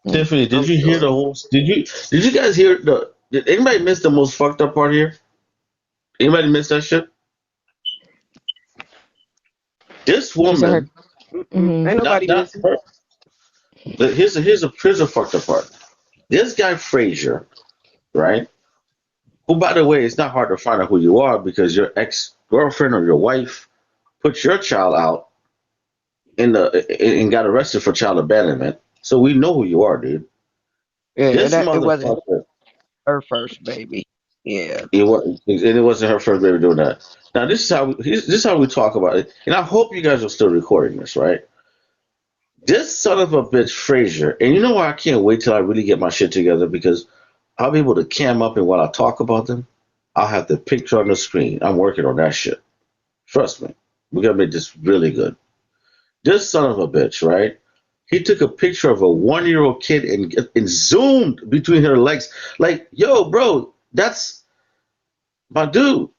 Tiffany, did I'm you hear sure. the whole? Did you guys hear the? Did anybody miss the most fucked up part here? Anybody miss that shit? This You said her. woman, Hmm. Ain't not nobody not missing. her. But here's a fucked up part. This guy Frazier, right? Who, by the way, it's not hard to find out who you are because your ex girlfriend or your wife put your child out and got arrested for child abandonment. So we know who you are, dude. Yeah, This it wasn't motherfucker. her first baby. Yeah. It wasn't her first baby doing that. Now this is how we talk about it, and I hope you guys are still recording this, right? This son of a bitch Frazier, and you know why I can't wait till I really get my shit together because I'll be able to cam up and while I talk about them, I'll have the picture on the screen. I'm working on that shit. Trust me, we're gonna make this really good. This son of a bitch, right? He took a picture of a 1 year old kid and zoomed between her legs. Like, yo, bro, that's my dude.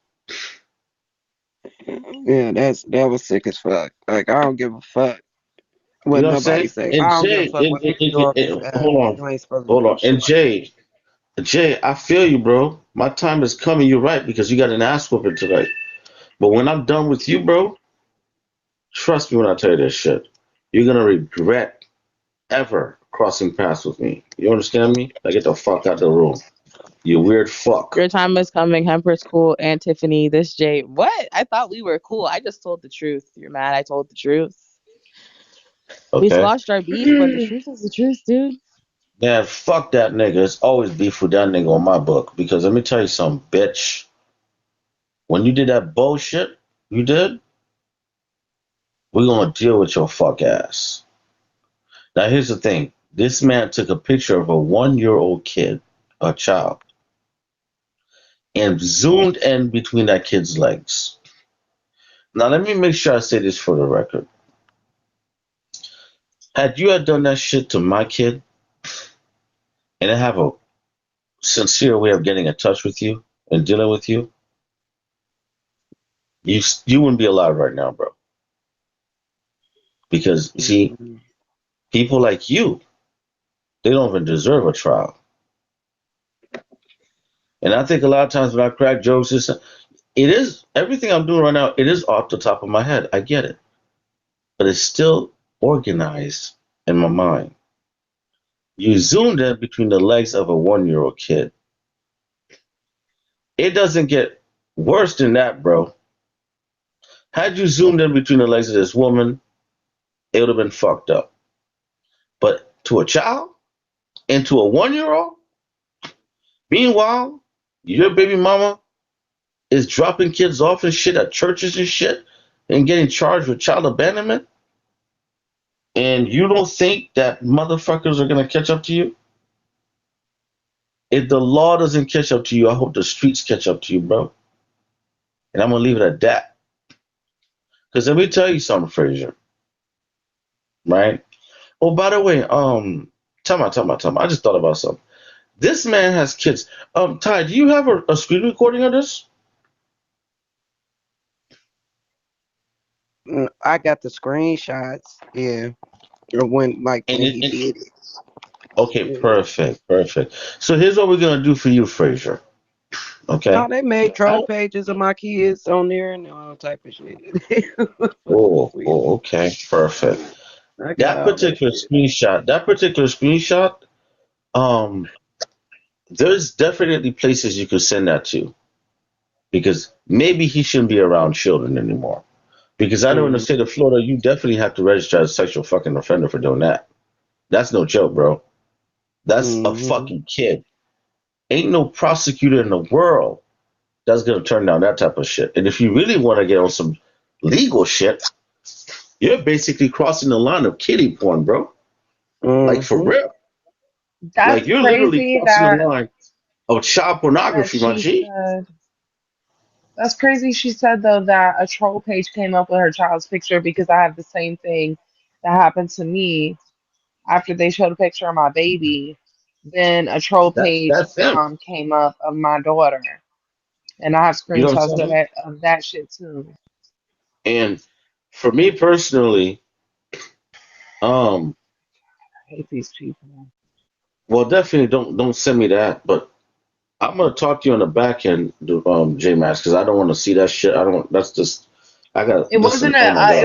Yeah, that was sick as fuck. Like I don't give a fuck You what know what I'm nobody saying? say. And I don't give a Jay, fuck what people do on this app. hold on, You ain't supposed to be hold doing on. shit And like that. Jay, I feel you, bro. My time is coming. You're right because you got an ass whooping tonight. But when I'm done with you, bro, trust me when I tell you this shit. You're gonna regret ever crossing paths with me. You understand me? Like, get the fuck out the room. You weird fuck. Your time is coming. Hemper's cool. And Tiffany, this Jay. What? I thought we were cool. I just told the truth. You're mad. I told the truth. We Okay? squashed our beef, but the truth is the truth, dude. Man, fuck that nigga. It's always beef with that nigga on my book. Because let me tell you something, bitch. When you did that bullshit you did, we're gonna deal with your fuck ass. Now here's the thing. This man took a picture of a 1 year old kid, a child, and zoomed in between that kid's legs. Now let me make sure I say this for the record. Had you had done that shit to my kid and I have a sincere way of getting in touch with you and dealing with you, you wouldn't be alive right now, bro. Because you see, Mm-hmm. people like you, they don't even deserve a trial. And I think a lot of times when I crack jokes, it is everything I'm doing right now. It is off the top of my head. I get it, but it's still organized in my mind. You zoomed in between the legs of a 1 year old kid. It doesn't get worse than that, bro. Had you zoomed in between the legs of this woman, it would have been fucked up. But to a child and to a 1 year old, meanwhile, your baby mama is dropping kids off and shit at churches and shit and getting charged with child abandonment, and you don't think that motherfuckers are gonna catch up to you? If the law doesn't catch up to you, I hope the streets catch up to you, bro. And I'm gonna leave it at that. Because let me tell you something, Frazier, right? Oh, by the way, tell me. I just thought about something. This man has kids. Ty, do you have a screen recording of this? I got the screenshots. Yeah, or when like And when it, he and, did it. okay, Yeah. perfect. So here's what we're gonna do for you, Frazier. Okay? No, they made I, troll pages of my kids on there and all type of shit. Weird. okay, perfect. I got That all that particular shit. screenshot, um, there's definitely places you could send that to because maybe he shouldn't be around children anymore. Because I know in the Mm-hmm. state of Florida, you definitely have to register as a sexual fucking offender for doing that. That's no joke, bro. That's a Mm-hmm. fucking kid. Ain't no prosecutor in the world that's gonna turn down that type of shit. And if you really want to get on some legal shit, you're basically crossing the line of kiddie porn, bro. Like for Mm-hmm. real. Like That's you're literally crazy crossing the that line of child that pornography, my she G. said. That's crazy. She said though that a troll page came up with her child's picture because I have the same thing that happened to me after they showed a picture of my baby. Then a troll page That's him. came up of my daughter, and I have You know what screenshots I'm saying? of that shit too. And for me personally, um, I hate these people. Well, definitely don't send me that. But I'm gonna talk to you on the back end, J Max, because I don't want to see that shit. I don't. That's just. I got. It wasn't Listen. a Oh my God, man.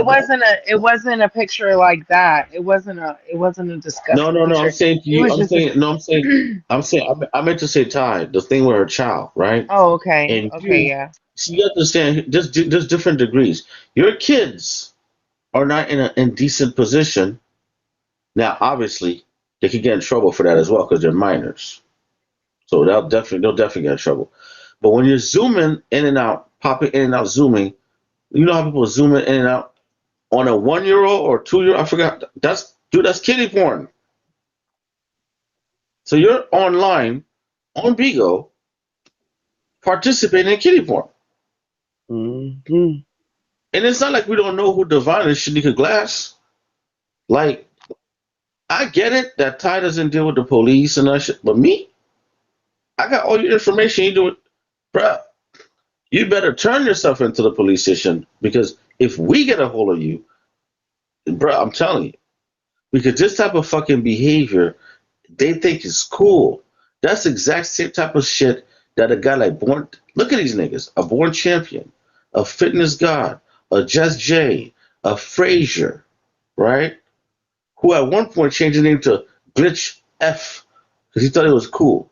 it wasn't a picture like that. It wasn't a No, disgusting no, no. I'm picture. saying to It you. was I'm just a saying. No, I'm saying. I'm saying. I meant to say Ty. The thing with her child, right? Oh, okay. And Okay, you. yeah. So you understand. There's different degrees. Your kids are not in an indecent position. Now, obviously, they could get in trouble for that as well because they're minors. So they'll definitely get in trouble. But when you're zooming in and out, popping in and out, zooming, you know how people zoom in and out on a 1 year old or 2 year old. I forgot. That's kiddie porn. So you're online on BIGO participating in kiddie porn. Hmm. And it's not like we don't know who Divine is, Shanika Glass. Like, I get it that Ty doesn't deal with the police and that shit, but me, I got all your information. You do it, bruh. You better turn yourself into the police station because if we get a hold of you, bruh, I'm telling you, because this type of fucking behavior they think is cool. That's the exact same type of shit that a guy like Born. Look at these niggas: a Born Champion, a Fitness God, a Just J, a Frazier, right? Who at one point changed his name to Glitch F because he thought it was cool.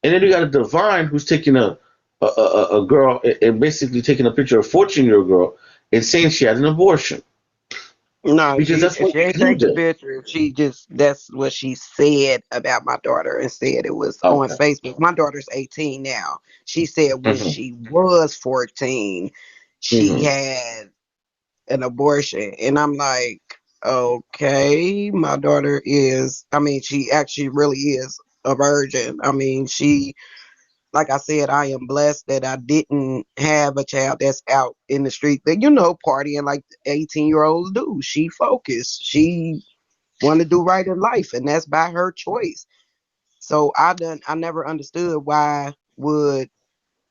And then you got a Divine who's taking a girl and basically taking a picture of a 14-year-old girl and saying she had an abortion No, because that's what she ain't you take the did. picture. She just that's what she said about my daughter and said it was on Okay. Facebook. My daughter's 18 now. She said when Mm-hmm. she was 14, she Mm-hmm. had an abortion. And I'm like, okay, my daughter is, I mean, she actually really is a virgin. I mean, like I said, I am blessed that I didn't have a child that's out in the street that, partying like 18-year-olds do. She focused. She want to do right in life, and that's by her choice. So I never understood why would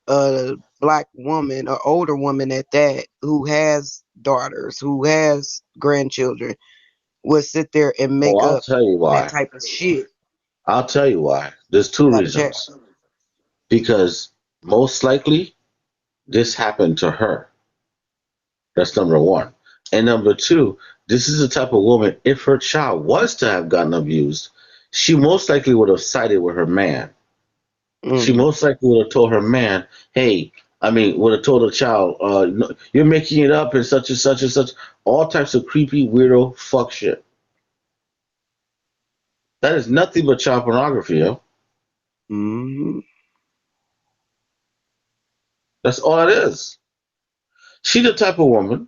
a black woman, or older woman at that, who has daughters, who has grandchildren, would sit there and Oh, make I'll up tell you that why. type of shit I'll tell you why. There's two about a child. reasons. Because most likely this happened to her. That's number one. And number two, this is the type of woman, if her child was to have gotten abused, she most likely would have sided with her man. She Mm. most likely would have told her man, hey, I mean, would have told the child, no, you're making it up and such and such and such. All types of creepy, weirdo, fuck shit. That is nothing but child pornography, yo. Mm. That's all it is. She the type of woman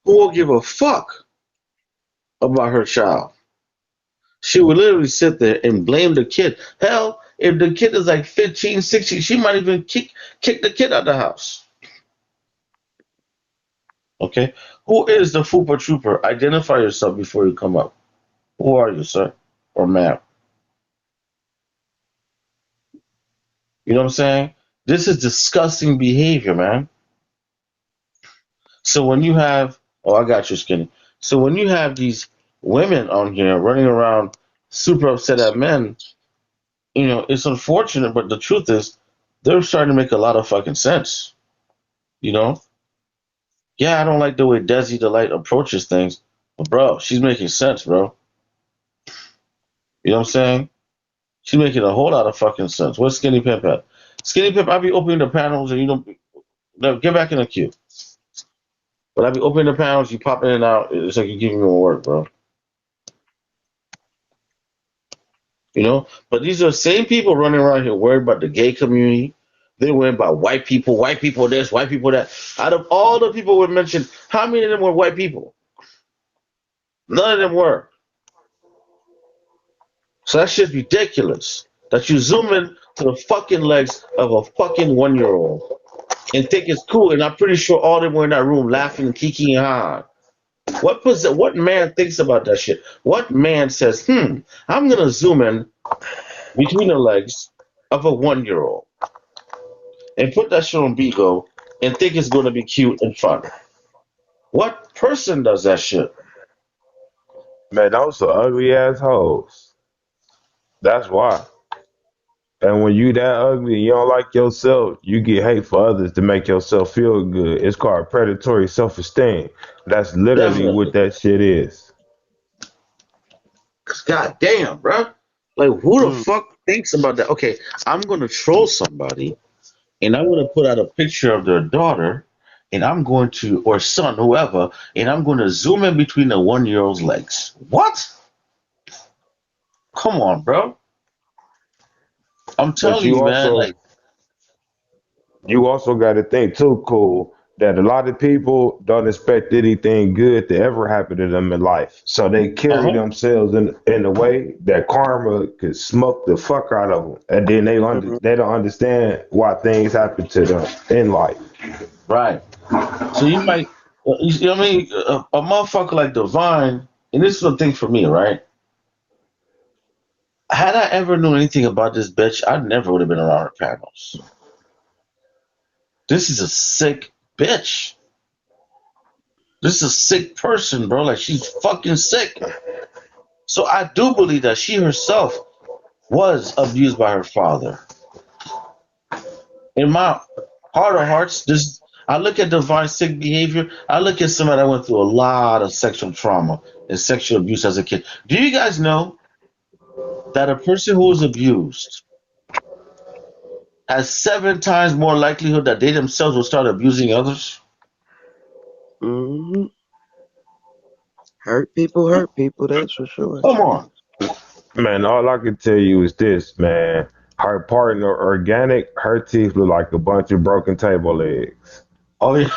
who will give a fuck about her child. She would literally sit there and blame the kid. Hell, if the kid is like 15, 16, she might even kick the kid out of the house. Okay? Who is the Fupa Trooper? Identify yourself before you come up. Who are you, sir? Or ma'am? You know what I'm saying? This is disgusting behavior, man. So when you have, oh, I got you, Skinny. So when you have these women on here running around super upset at men, it's unfortunate, but the truth is, they're starting to make a lot of fucking sense. You know? Yeah, I don't like the way Desi Delight approaches things, but bro, she's making sense, bro. You know what I'm saying? She's making a whole lot of fucking sense. Where's Skinny Pimp at? Skinny Pimp, I be opening the panels and you don't no, get back in the queue. But I be opening the panels, you pop in and out. It's like you're giving me more work, bro. But these are the same people running around here worried about the gay community. They're worried about white people this, white people that. Out of all the people we mentioned, how many of them were white people? None of them were. So that shit's ridiculous. That you zoom in to the fucking legs of a fucking 1 year old and think it's cool, and I'm pretty sure all of them were in that room laughing and kiki and ha. What man thinks about that shit? What man says, I'm gonna zoom in between the legs of a 1 year old and put that shit on BIGO and think it's gonna be cute and fun? What person does that shit? Man, those some ugly assholes. That's why. And when you that ugly, you don't like yourself, you get hate for others to make yourself feel good. It's called predatory self-esteem. That's literally what Definitely. that shit is. 'Cause god damn, bro. Like who the Mm. fuck thinks about that? Okay, I'm gonna troll somebody and I'm gonna put out a picture of their daughter and I'm going to or son, whoever, and I'm gonna zoom in between the 1 year old's legs. What? Come on, bro. I'm But telling you, man, like you also got to think too, cool, that a lot of people don't expect anything good to ever happen to them in life. So they carry uh-huh. themselves in a way that karma could smoke the fuck out of them, and then Mhm. they don't understand why things happen to them in life. Right. So you might you know what I mean? A motherfucker like Divine, and this is the thing for me, right? Had I ever known anything about this bitch, I never would have been around her panels. This is a sick bitch. This is a sick person, bro. Like she's fucking sick. So I do believe that she herself was abused by her father. In my heart of hearts, this I look at Divine sick behavior. I look at somebody that went through a lot of sexual trauma and sexual abuse as a kid. Do you guys know that a person who was abused has 7 times more likelihood that they themselves will start abusing others? Mhm. Hurt people. That's for sure. Come on. Man, all I can tell you is this, man. Her partner, organic, her teeth look like a bunch of broken table legs. Oh yeah.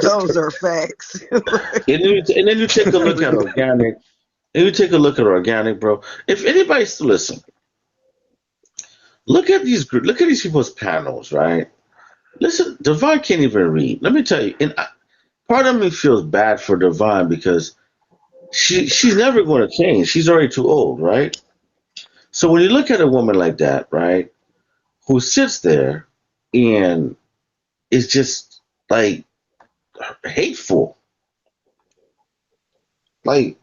Those are facts. And then you take a look at organic. And you take a look at organic, bro. If anybody's to listen, look at these people's panels, right? Listen, Divine can't even read. Let me tell you, part of me feels bad for Divine because she's never going to change. She's already too old, right? So when you look at a woman like that, right, who sits there and is just like hateful, like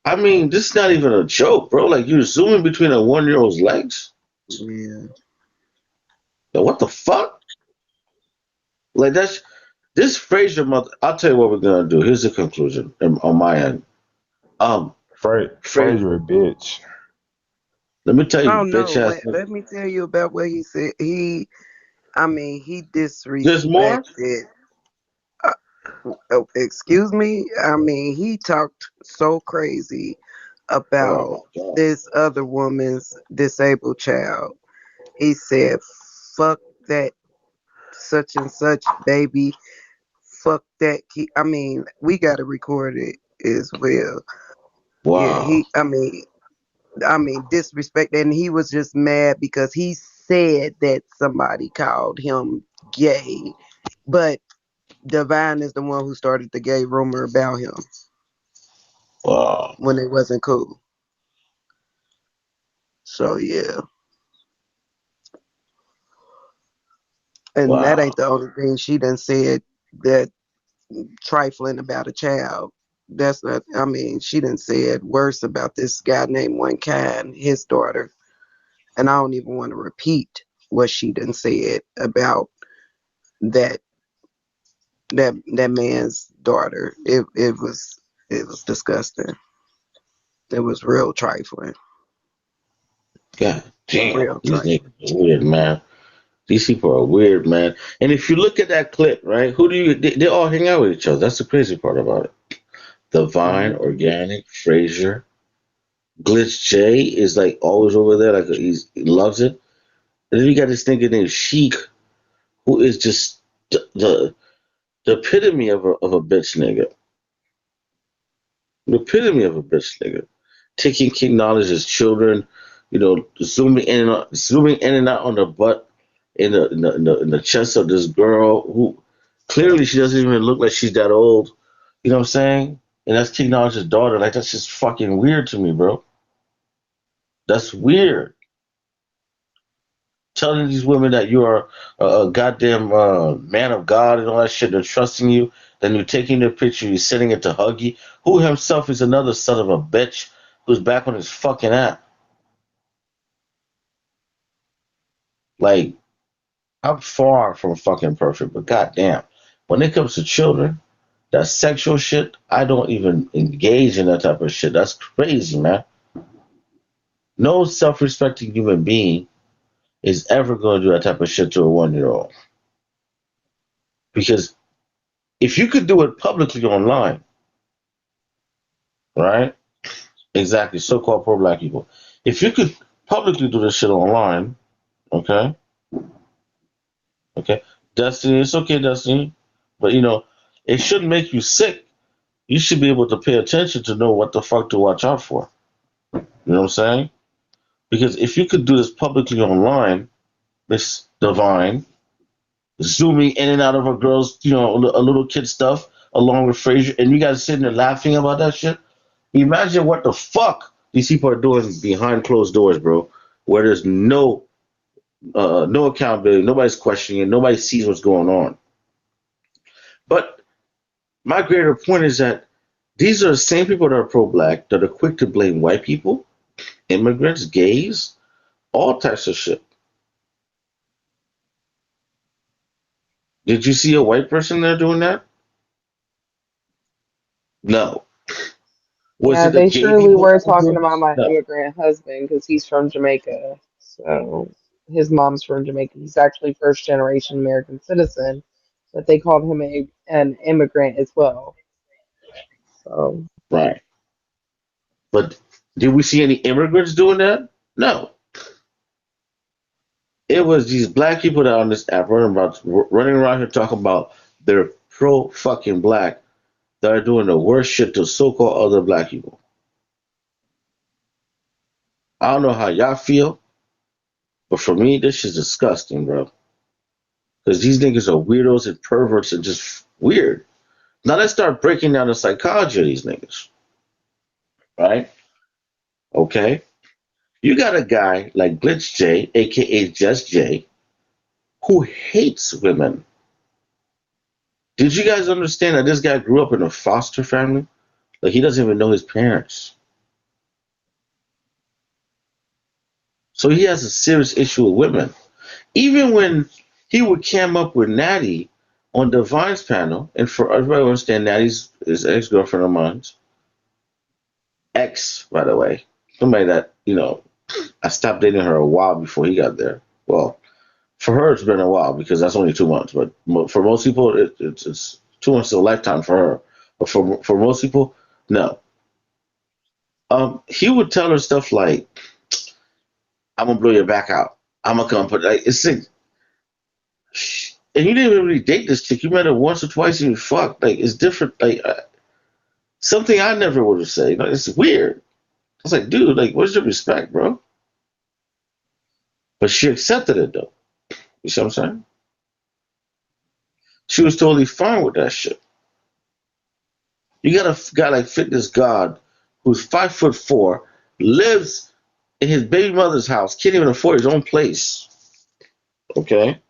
I mean, this is not even a joke, bro. Like you're zooming between a 1 year old's legs. Yeah. Like, what the fuck? Like that's this Fraser mother. I'll tell you what we're gonna do. Here's the conclusion on my end. Um, Fraser, Fraser, a bitch. let me tell you, Oh bitch no, ass. let me tell you about what he said. I mean, he There's more. disrespected. Uh, excuse me. I mean, he talked so crazy Oh about my god. this other woman's disabled child. He said, "Fuck that such and such baby. Fuck that kid." I mean, we got to record it as well. Yeah, Wow. I mean, disrespect, and he was just mad because he said that somebody called him gay, but Divine is the one who started the gay rumor about him Wow. when it wasn't cool. So yeah, and that Wow. ain't the only thing she done said that trifling about a child. That's not. I mean, she done said worse about this guy named One Kind, his daughter, and I don't even want to repeat what she done said about that that man's daughter. It was disgusting. It was real trifling, God damn. real These trifling. niggas are weird, man. These people are weird, man. And if you look at that clip, right, who do you? They all hang out with each other. That's the crazy part about it. Divine, Mm-hmm. Organic, Fraser, Glitch J is like always over there, like he loves it. And then you got this nigga named Sheik, who is just the epitome of a bitch nigga. The epitome of a bitch nigga. Taking King Knowledge's children, zooming in and out on the butt in the chest of this girl who clearly she doesn't even look like she's that old. You know what I'm saying? And that's King Knowledge's daughter. Like that's just fucking weird to me, bro. That's weird. telling these women that you are a goddamn man of God and all that shit. They're trusting you. Then you're taking their picture, you're sending it to Huggy, who himself is another son of a bitch who's back on his fucking app. Like, I'm far from fucking perfect, but goddamn, when it comes to children, that sexual shit, I don't even engage in that type of shit. That's crazy, man. No self-respecting human being is ever going to do that type of shit to a 1 year old. Because if you could do it publicly online, right? Exactly, so-called pro-black people. If you could publicly do this shit online, okay, okay, Destiny, it's okay, Destiny, but it shouldn't make you sick. You should be able to pay attention to know what the fuck to watch out for. You know what I'm saying? Because if you could do this publicly online, this divine, zooming in and out of a girl's, a little kid stuff, along with Frazier, and you guys sitting there laughing about that shit. Imagine what the fuck these people are doing behind closed doors, bro, where there's no accountability, nobody's questioning it, nobody sees what's going on. But my greater point is that these are the same people that are pro-black that are quick to blame white people, immigrants, gays, all types of shit. Did you see a white person there doing that? No. Was Yeah, it the they gay surely people were that were talking doing about my it? No. immigrant husband because he's from Jamaica. So his mom's from Jamaica. He's actually first generation American citizen, but they called him an immigrant as well. So Right. But did we see any immigrants doing that? No. It was these black people that are on this app running around here talking about they're pro fucking black that are doing the worst shit to so called other black people. I don't know how y'all feel, but for me, this is disgusting, bro. Because these niggas are weirdos and perverts and just weird. Now let's start breaking down the psychology of these niggas, right? Okay. You got a guy like Glitch J, aka Just J, who hates women. Did you guys understand that this guy grew up in a foster family? Like he doesn't even know his parents. So he has a serious issue with women. Even when he would cam up with Natty on Divine's panel, and for everybody to understand, Natty's his ex girlfriend of mine's ex, by the way, somebody that I stopped dating her a while before he got there. Well, for her it's been a while because that's only 2 months, but for most people it's 2 months is a lifetime for her. But for most people, no. He would tell her stuff like, "I'm gonna blow your back out. I'm gonna come put like it's like." And you didn't even really date this chick. You met her once or twice and you fucked. Like it's different. Like something I never would have said. It's weird. I was like, dude, like, where's your respect, bro? But she accepted it though. You see what I'm saying? She was totally fine with that shit. You got a guy like Fitness God who's 5'4", lives in his baby mother's house, can't even afford his own place. Okay?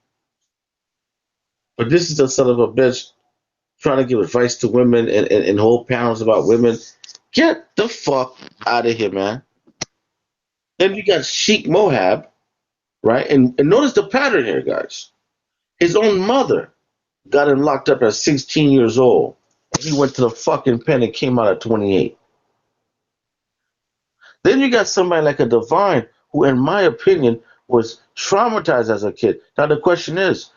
But this is the son of a bitch trying to give advice to women and hold panels about women. Get the fuck out of here, man. Then you got Sheikh Mohab, right? And notice the pattern here, guys. His own mother got him locked up at 16 years old. He went to the fucking pen and came out at 28. Then you got somebody like a Divine who, in my opinion, was traumatized as a kid. Now the question is,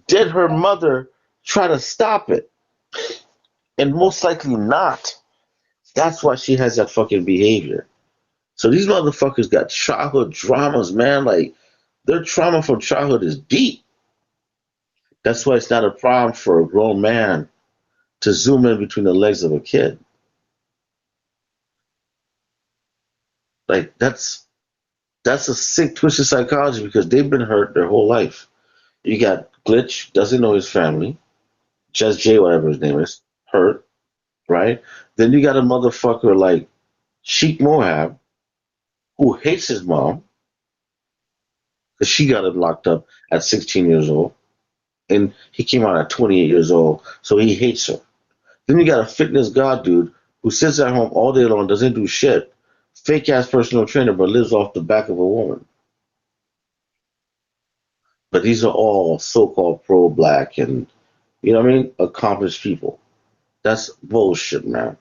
did her mother try to stop it? And most likely not. That's why she has that fucking behavior. So these motherfuckers got childhood dramas, man. Like their trauma from childhood is deep. That's why it's not a problem for a grown man to zoom in between the legs of a kid. Like that's a sick twisted psychology because they've been hurt their whole life. You got Glitch, doesn't know his family, Just Jay, whatever his name is, hurt, right? Then you got a motherfucker like Sheikh Mohab who hates his mom She got him locked up at 16 years old, and he came out at 28 years old, so he hates her. Then you got a fitness god dude who sits at home all day long, doesn't do shit, fake ass personal trainer, but lives off the back of a woman. But these are all so-called pro-black and you know what I mean, accomplished people. That's bullshit, man.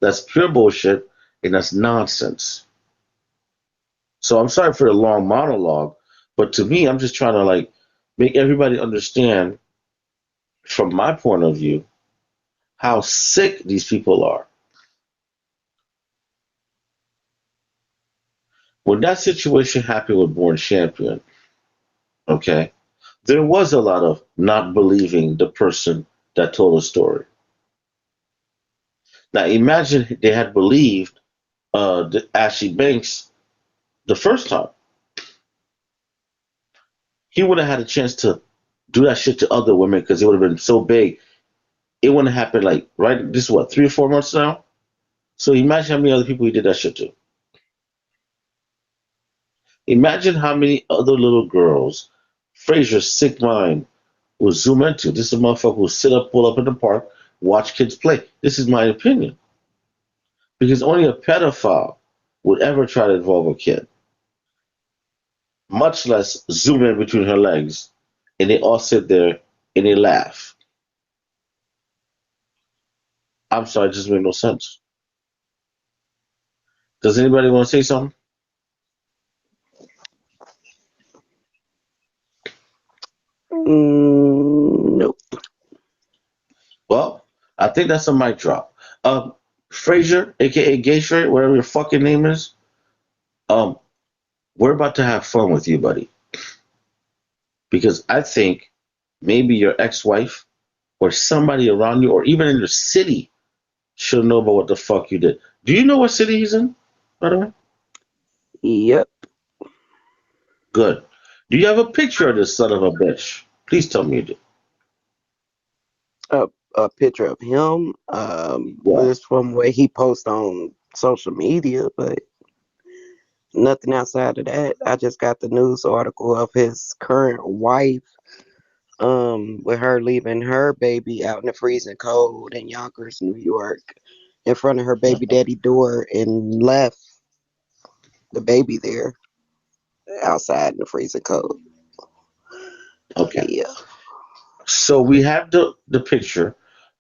That's pure bullshit, and that's nonsense. So I'm sorry for the long monologue, but to me, I'm just trying to like make everybody understand from my point of view how sick these people are. When that situation happened with Born Champion, okay, there was a lot of not believing the person that told the story. Now imagine they had believed Ashley Banks the first time. He would have had a chance to do that shit to other women because it would have been so big. It wouldn't happen like right. This is what 3 or 4 months now. So imagine how many other people he did that shit to. Imagine how many other little girls Fraser's sick mind will zoom into. This is a motherfucker who will sit up, pull up in the park, watch kids play. This is my opinion. Because only a pedophile would ever try to involve a kid, much less zoom in between her legs and they all sit there and they laugh. I'm sorry, it just made no sense. Does anybody want to say something? Nope. Well, I think that's a mic drop. Fraser, aka Gay Straight, whatever your fucking name is, um, we're about to have fun with you, buddy. Because I think maybe your ex-wife or somebody around you, or even in your city, should know about what the fuck you did. Do you know what city he's in, by the way? Yep. Good. Do you have a picture of this son of a bitch? Please tell me you do. A picture of him. Yeah. It's from what he posts on social media, but nothing outside of that. I just got the news article of his current wife, with her leaving her baby out in the freezing cold in Yonkers, New York, in front of her baby daddy door and left the baby there outside in the freezing cold. Okay. Yeah. So we have the picture,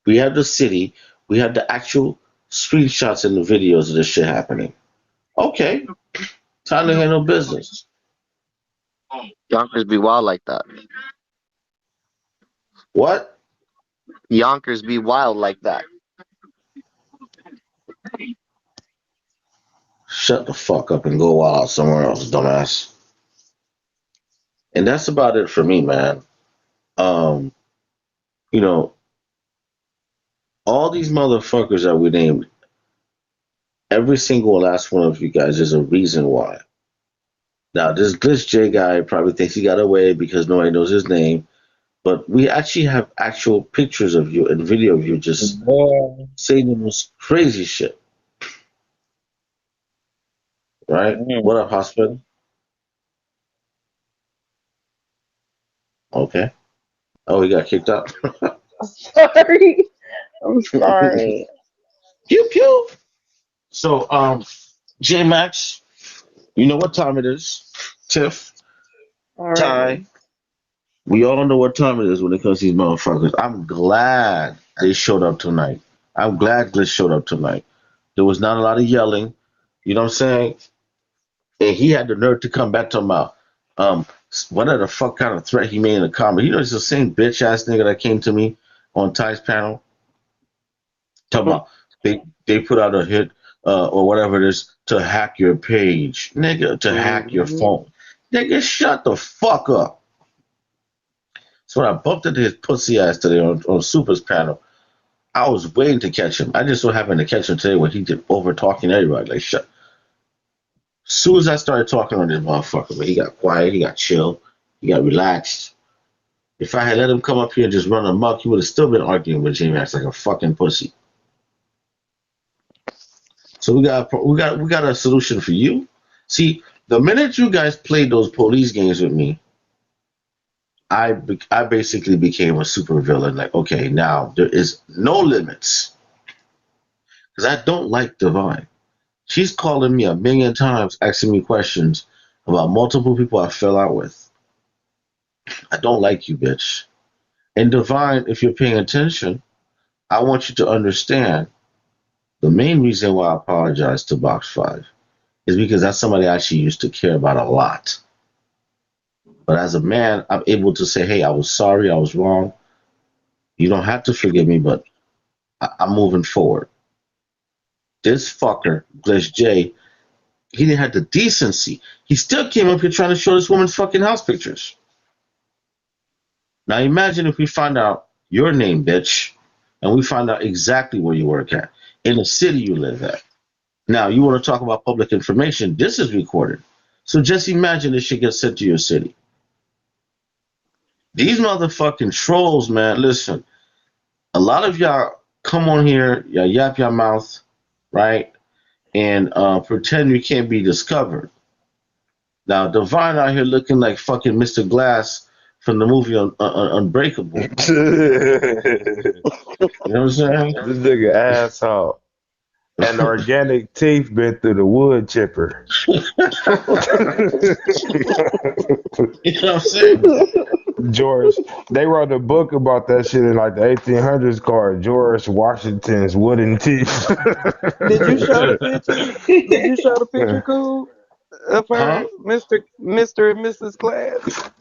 we have the city, we have the actual screenshots and the videos of this shit happening. Okay, time to handle business. Yonkers be wild like that. What? Yonkers be wild like that. Shut the fuck up and go wild somewhere else, dumbass. And that's about it for me, man. Um, you know, all these motherfuckers that we named, every single last one of you guys, there's a reason why. Now, this Glitch J guy probably thinks he got away because nobody knows his name, but we actually have actual pictures of you and video of you just Boy, saying the most crazy shit, right? mm. What up, hospital? Okay. Oh, he got kicked out. Sorry. I'm sorry. Pew pew. So, J Max, you know what time it is. Tiff, Ty, Alrighty. we all know what time it is when it comes to these motherfuckers. I'm glad they showed up tonight. I'm glad Glitch showed up tonight. There was not a lot of yelling. You know what I'm saying? And he had the nerve to come back to my what the fuck kind of threat he made in the comment. You know, it's the same bitch ass nigga that came to me on Ty's panel talking about they put out a hit or whatever it is to hack your page, nigga, to hack your Mm-hmm. phone, nigga, shut the fuck up. So when I bumped into his pussy ass today on Super's panel, I was waiting to catch him. I just so happened to catch him today when he did over talking to everybody. Like shut. As soon as I started talking on this motherfucker, but he got quiet, he got chill, he got relaxed. If I had let him come up here and just run amok, he would have still been arguing with J Max like a fucking pussy. So we got a solution for you. See, the minute you guys played those police games with me, I basically became a super villain. Like, okay, now there is no limits because I don't like Divine. She's calling me a million times, asking me questions about multiple people I fell out with. I don't like you, bitch. And Divine, if you're paying attention, I want you to understand the main reason why I apologize to Box Five is because that's somebody I actually used to care about a lot. But as a man, I'm able to say, hey, I was sorry, I was wrong. You don't have to forgive me, but I'm moving forward. This fucker, Glitch J, he didn't have the decency. He still came up here trying to show this woman's fucking house pictures. Now imagine if we find out your name, bitch, and we find out exactly where you work at, in the city you live at. Now you want to talk about public information, this is recorded. So just imagine this shit gets sent to your city. These motherfucking trolls, man, listen, a lot of y'all come on here, y'all yap your mouth, right? And pretend you can't be discovered. Now, Divine out here looking like fucking Mr. Glass from the movie Unbreakable. This You know what I'm saying? nigga asshole. And organic teeth been through the wood chipper. You know what I'm saying? George, they wrote a book about that shit in like the 1800s called George Washington's Wooden Teeth. Did you show the picture? Did you show the picture, cool, of her, Huh? Mister and Mrs. Class?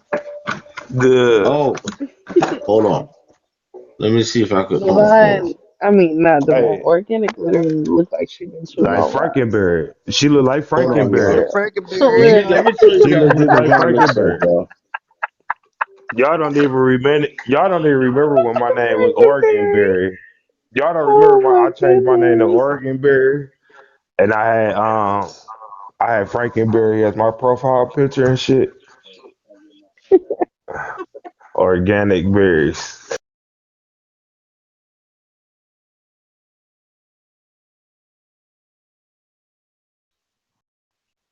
Good. Oh, hold on. Let me see if I could. Hold on. Divine, I mean, not Divine. Hey, Organic literally looked like she been chewing like on rocks. Frankenberry. She look like Hold on, Yeah, Frankenberry. y'all. Frankenberry. Let me tell you She guys look what just like Divine looks like, Frankenberry. y'all. Y'all don't even remember. Y'all don't even remember when my name was Frankenberry. Oregonberry. Y'all don't remember Oh my? my I changed my name to goodness. Oregonberry, and I had Frankenberry as my profile picture and shit. Organic berries.